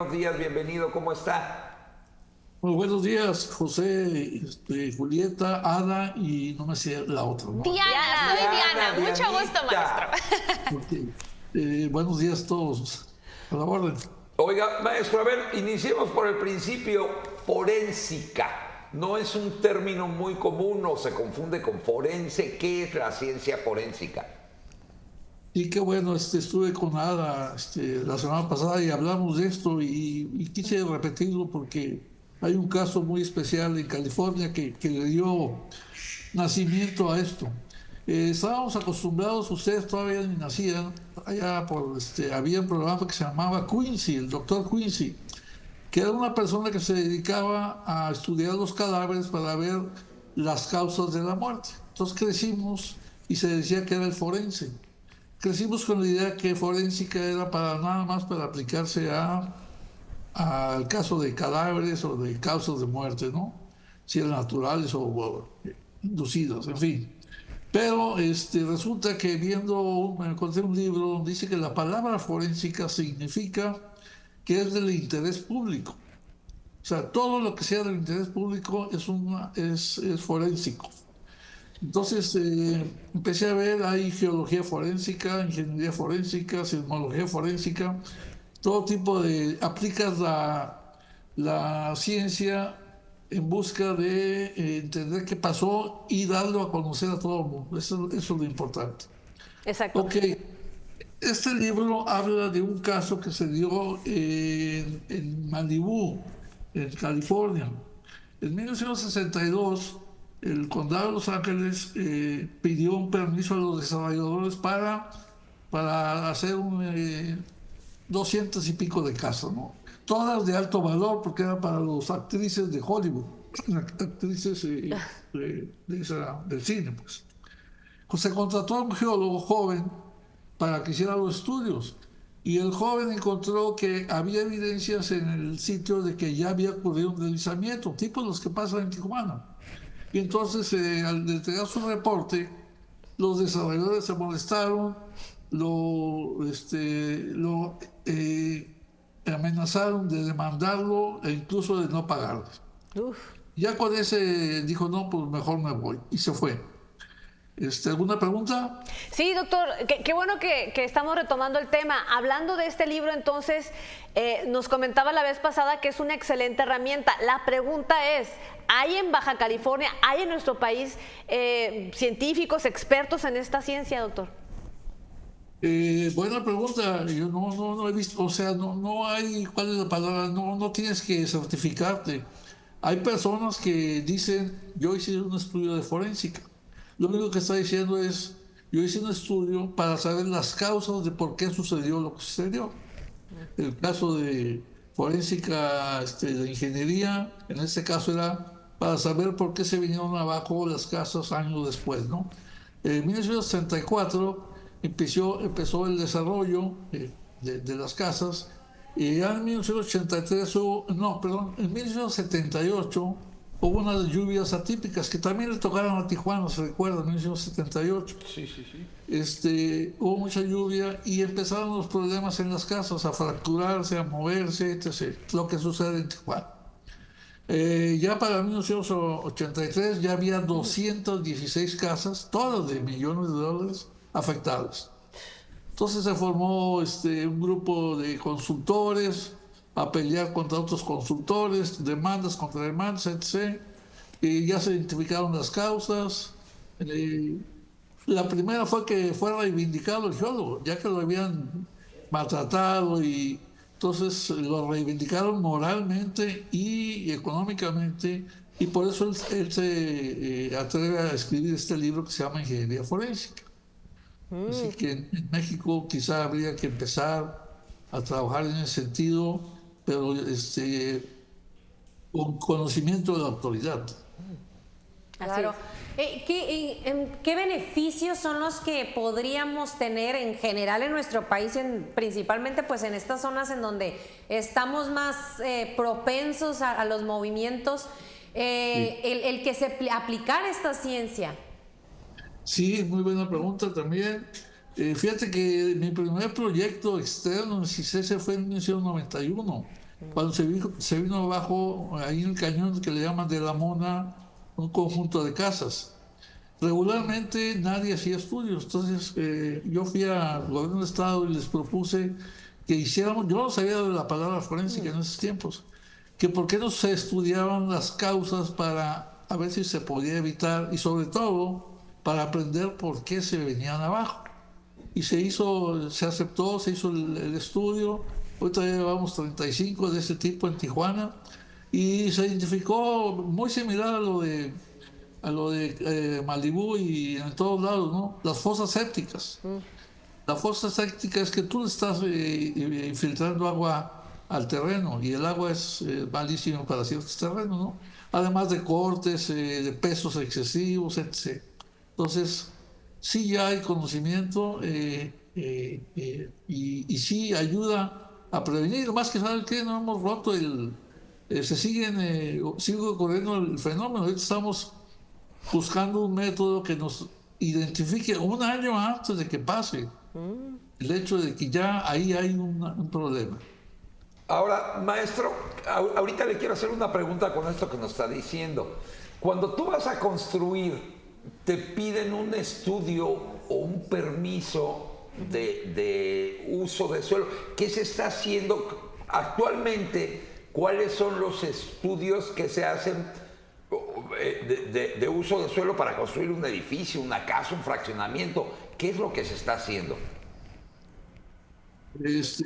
Buenos días, bienvenido, ¿cómo está? Muy buenos días, José, Julieta, Ada y no me sé la otra, ¿no? Diana, soy Diana. Mucho gusto, Dianita. maestro. Ok. Buenos días a todos. A la orden. Oiga, maestro, a ver, iniciemos por el principio. Forénsica. No es un término muy común o se confunde con forense. ¿Qué es la ciencia forénsica? Y qué bueno, estuve con Ada la semana pasada y hablamos de esto y quise repetirlo porque hay un caso muy especial en California que le dio nacimiento a esto. Estábamos acostumbrados, ustedes todavía ni nacían, allá había un programa que se llamaba Quincy, el doctor Quincy, que era una persona que se dedicaba a estudiar los cadáveres para ver las causas de la muerte. Entonces crecimos y se decía que era el forense. Crecimos con la idea que forénsica era para nada más para aplicarse al caso de cadáveres o de causas de muerte, ¿no? Si eran naturales o inducidas, en fin. Pero resulta que me encontré un libro donde dice que la palabra forénsica significa que es del interés público. O sea, todo lo que sea del interés público es forénsico. Entonces empecé a ver, hay geología forénsica, ingeniería forénsica, sismología forénsica, todo tipo de... Aplicas la ciencia en busca de entender qué pasó y darlo a conocer a todo el mundo. Eso es lo importante. Exacto. Ok, este libro habla de un caso que se dio en Malibú, en California. En 1962, el condado de Los Ángeles pidió un permiso a los desarrolladores para hacer 200 y pico de casas, ¿no? Todas de alto valor porque eran para las actrices de Hollywood, actrices del cine, pues. Se contrató a un geólogo joven para que hiciera los estudios. Y el joven encontró que había evidencias en el sitio de que ya había ocurrido un deslizamiento, tipo los que pasan en Tijuana. Y entonces, al entregar su reporte, los desarrolladores se molestaron, lo amenazaron de demandarlo e incluso de no pagarle. Uf. Ya con ese dijo, no, pues mejor me voy. Y se fue. ¿Alguna pregunta? Sí, doctor, qué bueno que estamos retomando el tema. Hablando de este libro, entonces, nos comentaba la vez pasada que es una excelente herramienta. La pregunta es, ¿hay en Baja California, hay en nuestro país científicos, expertos en esta ciencia, doctor? Buena pregunta. Yo no he visto, o sea, no hay, ¿cuál es la palabra? No tienes que certificarte. Hay personas que dicen, yo hice un estudio de forénsica. Lo único que está diciendo es, yo hice un estudio para saber las causas de por qué sucedió lo que sucedió. El caso de forénsica, de ingeniería, en este caso era para saber por qué se vinieron abajo las casas años después, ¿no? En 1964 empezó el desarrollo de las casas y ya en 1983 en 1978 hubo unas lluvias atípicas que también le tocaron a Tijuana, se recuerda, en 1978. Sí, sí, sí. Hubo mucha lluvia y empezaron los problemas en las casas, a fracturarse, a moverse, etc. Lo que sucede en Tijuana. Ya para 1983 ya había 216 casas, todas de millones de dólares, afectadas. Entonces se formó un grupo de consultores a pelear contra otros consultores, demandas contra demandas, etc. Y ya se identificaron las causas. La primera fue que fue reivindicado el geólogo, ya que lo habían maltratado y entonces lo reivindicaron moralmente y económicamente y por eso él se atreve a escribir este libro que se llama Ingeniería Forénsica. Así que en México quizá habría que empezar a trabajar en ese sentido, pero con conocimiento de la autoridad. Claro. ¿Qué beneficios son los que podríamos tener en general en nuestro país, principalmente pues en estas zonas en donde estamos más propensos a los movimientos, Sí. el que se aplicara esta ciencia? Sí, muy buena pregunta también. Fíjate que mi primer proyecto externo en CICESE fue en 1991. cuando se vino abajo, ahí en el cañón que le llaman de la Mona, un conjunto de casas. Regularmente nadie hacía estudios, entonces yo fui al gobierno del estado y les propuse que hiciéramos, yo no sabía de la palabra forénsica en esos tiempos, que por qué no se estudiaban las causas para a ver si se podía evitar y sobre todo para aprender por qué se venían abajo. Y se aceptó, se hizo el estudio. Ahorita ya llevamos 35 de ese tipo en Tijuana y se identificó muy similar a lo de Malibú y en todos lados, ¿no? Las fosas sépticas. La fosa séptica es que tú estás infiltrando agua al terreno y el agua es malísimo para ciertos terrenos, ¿no? Además de cortes, de pesos excesivos, etc. Entonces, sí ya hay conocimiento y sí ayuda a prevenir. Más que saber que no hemos roto sigue ocurriendo el fenómeno. Ahorita estamos buscando un método que nos identifique un año antes de que pase el hecho de que ya ahí hay un problema. Ahora, maestro, ahorita le quiero hacer una pregunta con esto que nos está diciendo. Cuando tú vas a construir, ¿te piden un estudio o un permiso de uso de suelo? ¿Qué se está haciendo actualmente? ¿Cuáles son los estudios que se hacen de uso de suelo para construir un edificio, una casa, un fraccionamiento? ¿Qué es lo que se está haciendo?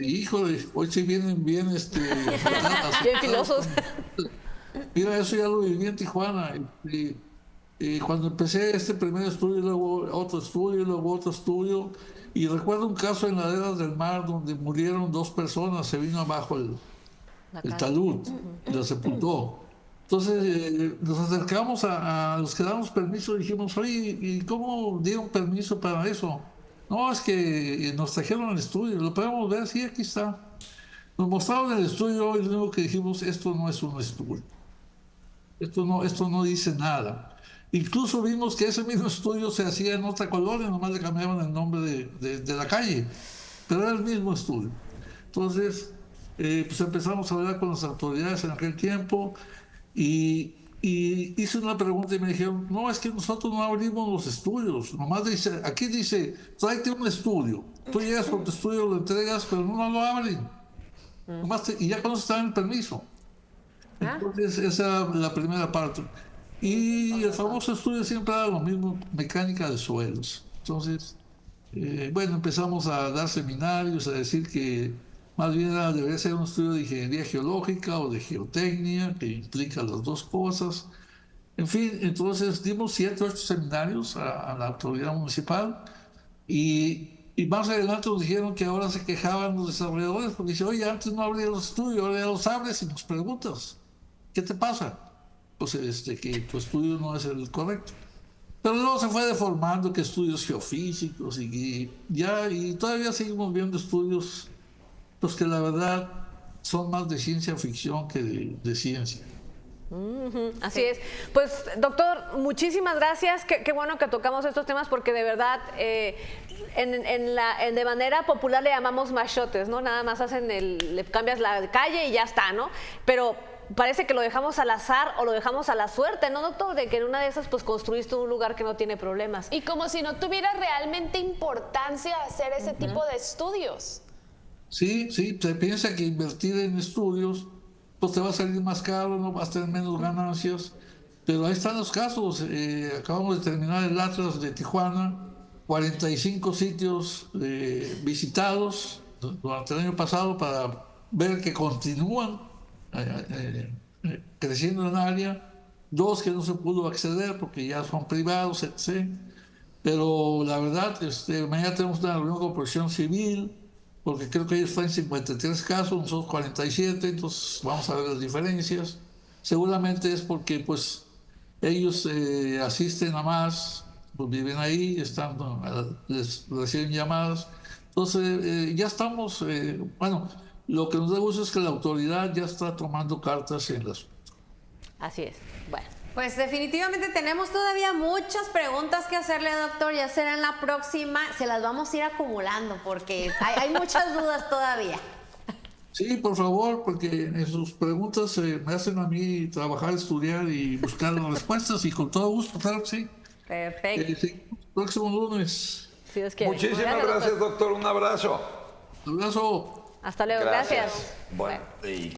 Híjole, hoy sí vienen bien bien filosos. Mira, eso ya lo viví en Tijuana. Cuando empecé este primer estudio, luego otro estudio, luego otro estudio, y recuerdo un caso en Laderas del Mar donde murieron 2 personas, se vino abajo el talud, lo sepultó. Entonces nos acercamos a los que damos permiso y dijimos, oye, ¿y cómo dieron permiso para eso? No, es que nos trajeron el estudio, lo podemos ver, sí, aquí está. Nos mostraron el estudio y lo único que dijimos, esto no es un estudio. Esto no dice nada. Incluso vimos que ese mismo estudio se hacía en otra colonia, nomás le cambiaban el nombre de la calle, pero era el mismo estudio. Entonces, pues empezamos a hablar con las autoridades en aquel tiempo y hice una pregunta y me dijeron, no, es que nosotros no abrimos los estudios, nomás aquí dice, tráete un estudio, tú llegas con tu estudio, lo entregas, pero no lo abren, y ya cuando está en el permiso. Entonces esa es la primera parte. Y el famoso estudio siempre era lo mismo, mecánica de suelos. Entonces, bueno, empezamos a dar seminarios, a decir que más bien debería ser un estudio de ingeniería geológica o de geotecnia, que implica las dos cosas. En fin, entonces dimos 7 o 8 seminarios a la autoridad municipal y más adelante nos dijeron que ahora se quejaban los desarrolladores porque dicen, oye, antes no abría los estudios, ahora ya los abres y nos preguntas, ¿qué te pasa? Pues que tu estudio no es el correcto. Pero luego se fue deformando que estudios geofísicos y todavía seguimos viendo estudios pues que la verdad son más de ciencia ficción que de ciencia. Así es. Pues, doctor, muchísimas gracias. Qué bueno que tocamos estos temas porque de verdad, de manera popular le llamamos machotes, ¿no? Nada más le cambias la calle y ya está, ¿no? Pero parece que lo dejamos al azar o lo dejamos a la suerte, ¿no, doctor? De que en una de esas pues construiste un lugar que no tiene problemas. Y como si no tuviera realmente importancia hacer ese tipo de estudios. Sí, se piensa que invertir en estudios pues te va a salir más caro, no vas a tener menos ganancias, pero ahí están los casos. Acabamos de terminar el Atlas de Tijuana, 45 sitios visitados durante el año pasado para ver que continúan creciendo en área, 2 que no se pudo acceder porque ya son privados, etc. Pero la verdad, mañana tenemos una reunión con Protección Civil, porque creo que ellos están en 53 casos, nosotros 47, entonces vamos a ver las diferencias. Seguramente es porque pues ellos asisten a más, pues viven ahí, les reciben llamadas. Entonces ya estamos, bueno, lo que nos da gusto es que la autoridad ya está tomando cartas en las... Así es, bueno. Pues definitivamente tenemos todavía muchas preguntas que hacerle, doctor. Ya será en la próxima. Se las vamos a ir acumulando porque hay muchas dudas todavía. Sí, por favor, porque en sus preguntas me hacen a mí trabajar, estudiar y buscar las respuestas y con todo gusto, claro que sí. Perfecto. Sí, próximo lunes. Si Dios quiere. Muchísimas gracias, doctor. Un abrazo. Un abrazo. Hasta luego, gracias. Bueno, y